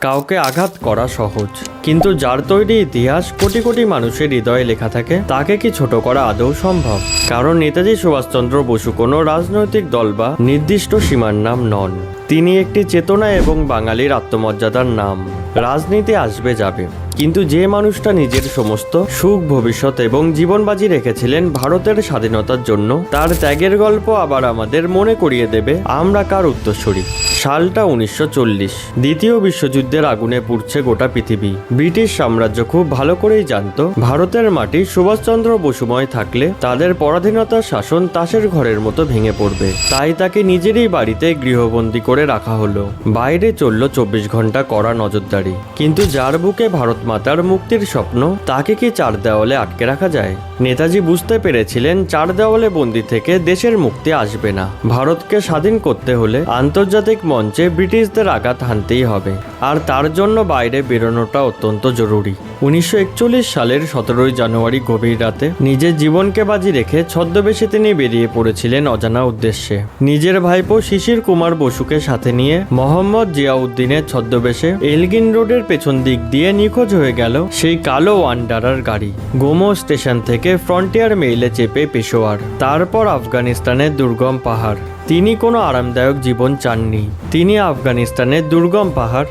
কাউকে আঘাত করা সহজ, কিন্তু যার তৈরি ইতিহাস কোটি কোটি মানুষের হৃদয়ে লেখা থাকে তাকে কি ছোট করা আদৌ সম্ভব? কারণ নেতাজি সুভাষচন্দ্র বসু কোনো রাজনৈতিক দল বা নির্দিষ্ট সীমার নাম নন। তিনি একটি চেতনা এবং বাঙালির আত্মমর্যাদার নাম। রাজনীতি আসবে যাবে, কিন্তু যে মানুষটা নিজের সমস্ত সুখ, ভবিষ্যৎ এবং জীবন বাজি রেখেছিলেন ভারতের স্বাধীনতার জন্য, তার ত্যাগের গল্প আবার আমাদের মনে করিয়ে দেবে আমরা কার উত্তরসূরি। সালটা 1940। দ্বিতীয় বিশ্বযুদ্ধের আগুনে পুড়ছে গোটা পৃথিবী। ব্রিটিশ সাম্রাজ্য খুব ভালো করেই জানত ভারতের মাটি সুভাষচন্দ্র বসুময় থাকলে তাদের পরাধীনতার শাসন তাসের ঘরের মতো ভেঙে পড়বে। তাই তাকে নিজেরই বাড়িতে গৃহবন্দী করে রাখা হলো। বাইরে চলল 24 ঘন্টা কড়া নজরদারি। কিন্তু যার বুকে ভারত মাতার মুক্তির স্বপ্ন, তাকে কি চার দেওয়ালে আটকে রাখা যায়? নেতাজি বুঝতে পেরেছিলেন চার দেওয়ালে বন্দি থেকে দেশের মুক্তি আসবে না। ভারতকে স্বাধীন করতে হলে আন্তর্জাতিক মঞ্চে ব্রিটিশদের আঘাত হানতেই হবে, আর তার জন্য বাইরে বেরোনোটা অত্যন্ত জরুরি। 1941 সালের 17 জানুয়ারি গভীর রাতে নিজের জীবনকে বাজি রেখে ছদ্মবেশে তিনি বেরিয়ে পড়েছিলেন অজানা উদ্দেশ্যে। নিজের ভাইপো শিশির কুমার বসুকে সাথে নিয়ে মোহাম্মদ জিয়াউদ্দিনের ছদ্মবেশে এলগিন রোডের পেছন দিক দিয়ে নিখোঁজ হয়ে গেল সেই কালো ওয়ান্ডারার গাড়ি। গোমো স্টেশন থেকে ফ্রন্টিয়ার মেইলে চেপে পেশোয়ার, তারপর আফগানিস্তানের দুর্গম পাহাড়। তিনি কোনো আরামদায়ক জীবন চাননি। তিনি আফগানিস্তানের দুর্গম পাহাড়,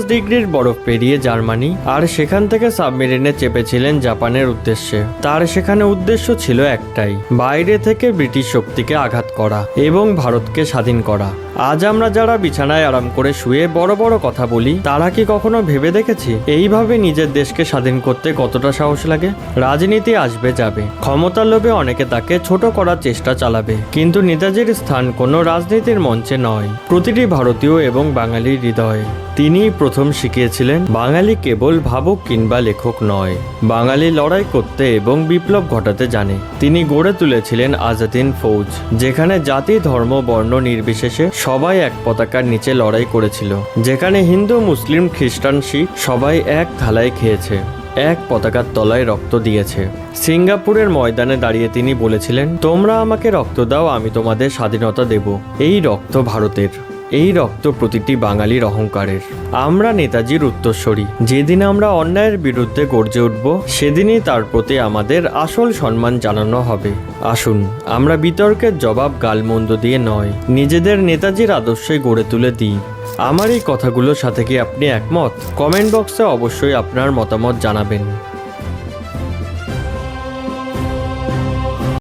-ডিগ্রির বরফ পেরিয়ে জার্মানি, আর সেখান থেকে সাবমেরিনে চেপেছিলেন জাপানের উদ্দেশ্যে। তার সেখানে উদ্দেশ্য ছিল একটাই, বাইরে থেকে ব্রিটিশ শক্তিকে আঘাত করা এবং ভারতকে স্বাধীন করা। আজ আমরা যারা বিছানায় আরাম করে শুয়ে বড় বড় কথা বলি, তারা কি কখনো ভেবে দেখেছি এইভাবে নিজের দেশকে স্বাধীন করতে কতটা সাহস লাগে? রাজনীতি আসবে যাবে, ক্ষমতার লোভে অনেকে তাকে ছোট করার চেষ্টা চালাবে, কিন্তু নেতাজির স্থান কোনো রাজনীতির মঞ্চে নয়, প্রতিটি ভারতীয় এবং বাঙালির হৃদয়ে। তিনি প্রথম শিখিয়েছিলেন বাঙালি কেবল ভাবুক কিংবা লেখক নয়, বাঙালি লড়াই করতে এবং বিপ্লব ঘটাতে জানে। তিনি গড়ে তুলেছিলেন আজাদিন ফৌজ, যেখানে জাতি, ধর্ম, বর্ণ নির্বিশেষে সবাই এক পতাকার নিচে লড়াই করেছিল, যেখানে হিন্দু, মুসলিম, খ্রিস্টান, শিখ সবাই এক থালায় খেয়েছে, এক পতাকার তলায় রক্ত দিয়েছে। সিঙ্গাপুরের ময়দানে দাঁড়িয়ে তিনি বলেছিলেন, তোমরা আমাকে রক্ত দাও, আমি তোমাদের স্বাধীনতা দেব। এই রক্ত ভারতের, এই রক্ত প্রতিটি বাঙালির অহংকারের। আমরা নেতাজির উত্তরসূরি। যেদিন আমরা অন্যায়ের বিরুদ্ধে গর্জে উঠব, সেদিনই তার প্রতি আমাদের আসল সম্মান জানানো হবে। আসুন আমরা বিতর্কের জবাব গালমন্দ দিয়ে নয়, নিজেদের নেতাজির আদর্শে গড়ে তুলে দিই। আমার এই কথাগুলোর সাথে কি আপনি একমত? কমেন্ট বক্সে অবশ্যই আপনার মতামত জানাবেন।